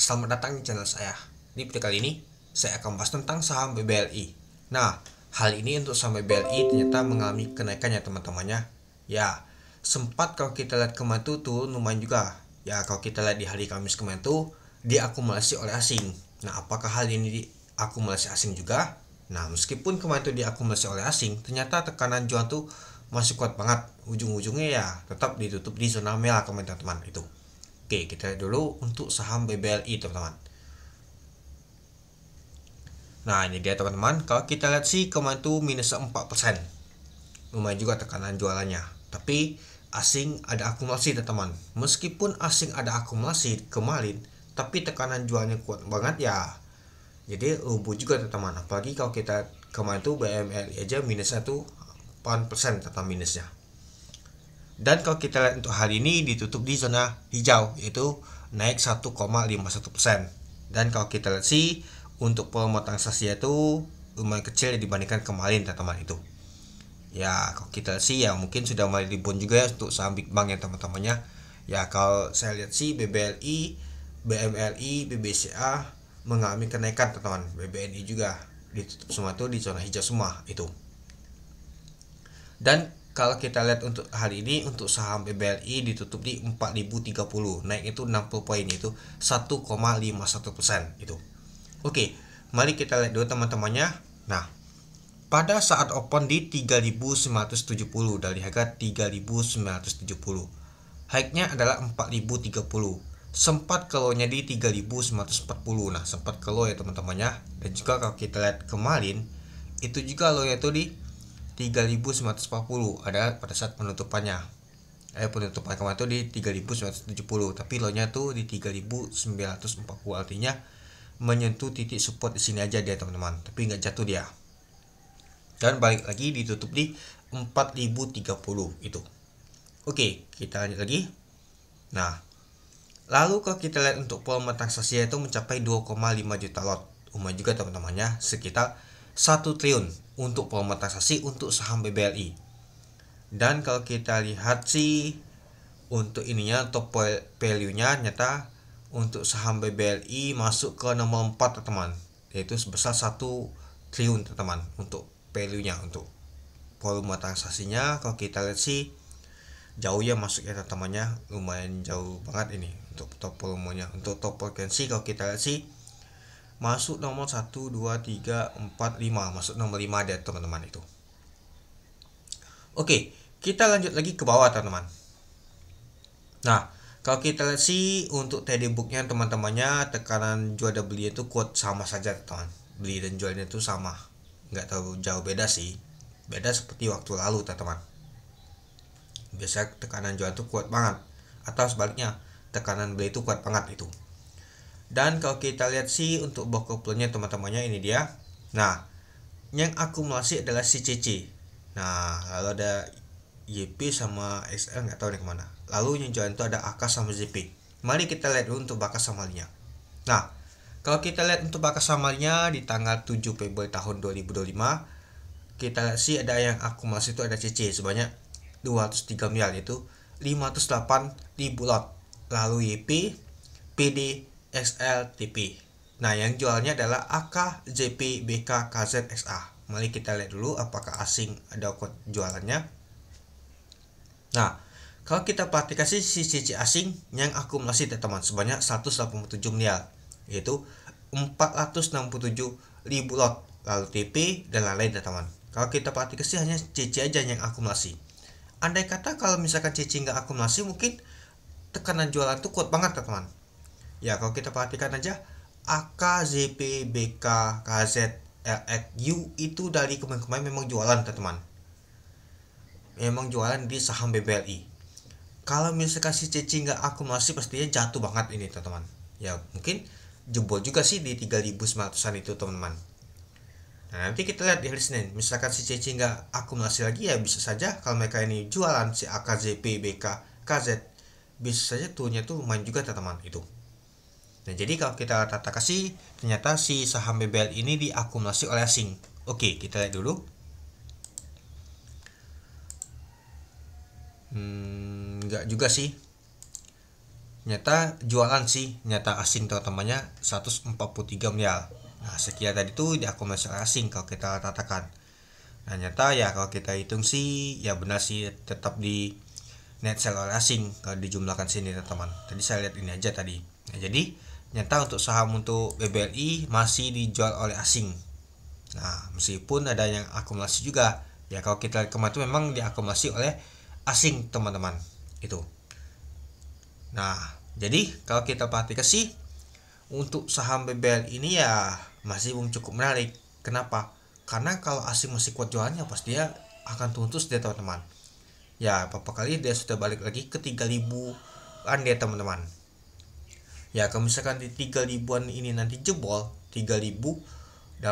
Selamat datang di channel saya. Di video kali ini, saya akan bahas tentang saham BBLI. Nah, hal ini untuk saham BBLI ternyata mengalami kenaikan ya teman-temannya. Ya, sempat kalau kita lihat kemarin itu turun lumayan juga. Ya, kalau kita lihat di hari Kamis kemarin itu diakumulasi oleh asing. Nah, apakah hal ini diakumulasi asing juga? Nah, meskipun kemarin itu diakumulasi oleh asing, ternyata tekanan jual tuh masih kuat banget. Ujung-ujungnya ya tetap ditutup di zona merah teman-teman itu. Oke, kita lihat dulu untuk saham BBLI teman-teman. Nah, ini dia teman-teman. Kalau kita lihat sih kemarin itu minus 4%. Lumayan juga tekanan jualannya. Tapi asing ada akumulasi teman-teman. Meskipun asing ada akumulasi kemarin, tapi tekanan jualnya kuat banget ya. Jadi rubuh juga teman-teman. Apalagi kalau kita kemarin itu BMLI aja minusnya tuh 8% tetap minusnya. Dan kalau kita lihat untuk hari ini ditutup di zona hijau, yaitu naik 1,51%. Dan kalau kita lihat sih untuk volume transaksi itu lumayan kecil dibandingkan kemarin teman-teman itu. Ya kalau kita lihat sih ya mungkin sudah mulai rebound juga ya untuk saham Big Bang ya teman-temannya. Ya kalau saya lihat sih BBLI, BMLI, BBCA mengalami kenaikan teman-teman. BBNI juga ditutup semua itu di zona hijau semua itu. Dan kalau kita lihat untuk hari ini untuk saham BBLI ditutup di 4030, naik itu 60 poin, itu 1,51% itu. Oke, mari kita lihat dulu teman-temannya. Nah, pada saat open di 3970 dari harga 3970. High-nya adalah 4030. Sempat kelonya di 3940. Nah, sempat kelo ya teman-temannya. Dan juga kalau kita lihat kemarin itu juga low-nya itu di 3940 ada pada saat penutupannya. Penutupan kemarin itu di 3970, tapi low-nya tuh di 3940, artinya menyentuh titik support di sini aja dia teman-teman, tapi nggak jatuh dia. Dan balik lagi ditutup di 4030 itu. Oke, kita lanjut lagi. Nah, lalu kalau kita lihat untuk volume transaksi itu mencapai 2,5 juta lot. Lumayan juga teman-temannya, sekitar 1 triliun untuk volume transaksi untuk saham BBLI. Dan kalau kita lihat sih untuk ininya top value-nya nyata untuk saham BBLI masuk ke nomor 4 teman-teman, yaitu sebesar 1 triliun teman-teman untuk value-nya. Untuk volume transaksinya kalau kita lihat sih jauh ya masuk ya teman-temannya, lumayan jauh banget ini untuk top volumenya. Untuk top frekuensi kalau kita lihat sih masuk nomor 1, 2, 3, 4, 5, masuk nomor 5 deh teman-teman itu. Oke, kita lanjut lagi ke bawah teman-teman. Nah, kalau kita lihat sih untuk trading booknya teman-temannya, tekanan jual dan beli itu kuat sama saja teman. Beli dan jualnya itu sama, nggak terlalu jauh beda sih. Beda seperti waktu lalu teman-teman. Biasa tekanan jual itu kuat banget, atau sebaliknya tekanan beli itu kuat banget itu. Dan kalau kita lihat sih untuk block nya teman-temannya ini dia. Nah, yang akumulasi adalah si CC. Nah, lalu ada YP sama XL nggak tahu nih kemana. Lalu yang jualan itu ada AK sama ZP. Mari kita lihat dulu untuk bakas samalnya. Nah, kalau kita lihat untuk bakas samalnya di tanggal 7 Februari tahun 2025, kita lihat sih ada yang akumulasi itu ada CC sebanyak 203 miliar, yaitu 508 ribu lot. Lalu YP, PD, XL, TP. Nah, yang jualnya adalah AK, JP, BK, KZ, XA. Mari kita lihat dulu apakah asing ada jualannya. Nah, kalau kita perhatikan sih CC asing yang akumulasi teman-teman sebanyak 187 miliar, yaitu 467 ribu lot. Lalu TP dan lain-lain teman-teman. Kalau kita perhatikan sih hanya CC aja yang akumulasi. Andai kata kalau misalkan CC nggak akumulasi, mungkin tekanan jualan itu kuat banget teman-teman. Ya kalau kita perhatikan aja AK, ZP, BK, KZ, LX, U itu dari kemarin-kemarin memang jualan teman-teman. Memang jualan di saham BBLI. Kalau misalkan si CC nggak akumulasi pastinya jatuh banget ini teman-teman. Ya mungkin jebol juga sih di 3.900an itu teman-teman. Nah nanti kita lihat di hari Senin. Misalkan si CC nggak akumulasi lagi ya bisa saja kalau mereka ini jualan si AK, ZP, BK, KZ, bisa saja turunnya tuh lumayan juga teman-teman itu. Nah, jadi kalau kita tata kasih, ternyata si saham BBL ini diakumulasi oleh asing. Oke, kita lihat dulu. Enggak juga sih. nyata jualan sih, nyata asing teman-temannya 143 miliar. Nah sekian tadi tuh di akumulasi asing kalau kita katakan. Nah nyata ya kalau kita hitung sih ya benar sih tetap di net sell oleh asing kalau dijumlahkan sini teman-teman. Tadi saya lihat ini aja tadi. Nah, jadi nyata untuk saham untuk BBRI masih dijual oleh asing. Nah meskipun ada yang akumulasi juga ya, kalau kita lihat kemarin itu memang diakumulasi oleh asing teman-teman itu. Nah jadi kalau kita perhatikan sih untuk saham BBRI ini ya masih belum cukup menarik. Kenapa? Karena kalau asing masih kuat jualannya pasti dia akan turun terus dia teman-teman. Ya beberapa kali dia sudah balik lagi ke 3000-an dia teman-teman. Ya kalau misalkan di 3000-an ini nanti jebol 3800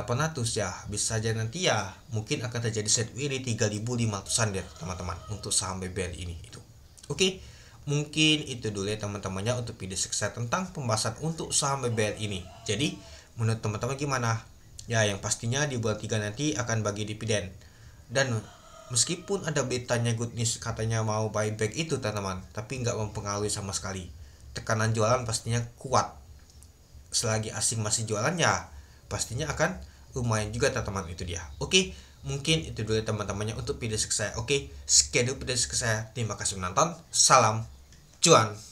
ya bisa saja nanti ya mungkin akan terjadi sideways di 3500-an dia teman-teman untuk saham BBRI ini itu. Oke, mungkin itu dulu ya teman-temannya untuk video saya tentang pembahasan untuk saham BBRI ini. Jadi menurut teman-teman gimana? Ya yang pastinya di bulan 3 nanti akan bagi dividen. Dan meskipun ada beritanya good news katanya mau buyback itu teman-teman, tapi nggak mempengaruhi sama sekali. Tekanan jualan pastinya kuat. Selagi asing masih jualan ya pastinya akan lumayan juga teman-teman itu dia. Oke, mungkin itu dulu teman-temannya untuk video saya. Oke, sekian dulu video saya. Terima kasih menonton. Salam cuan.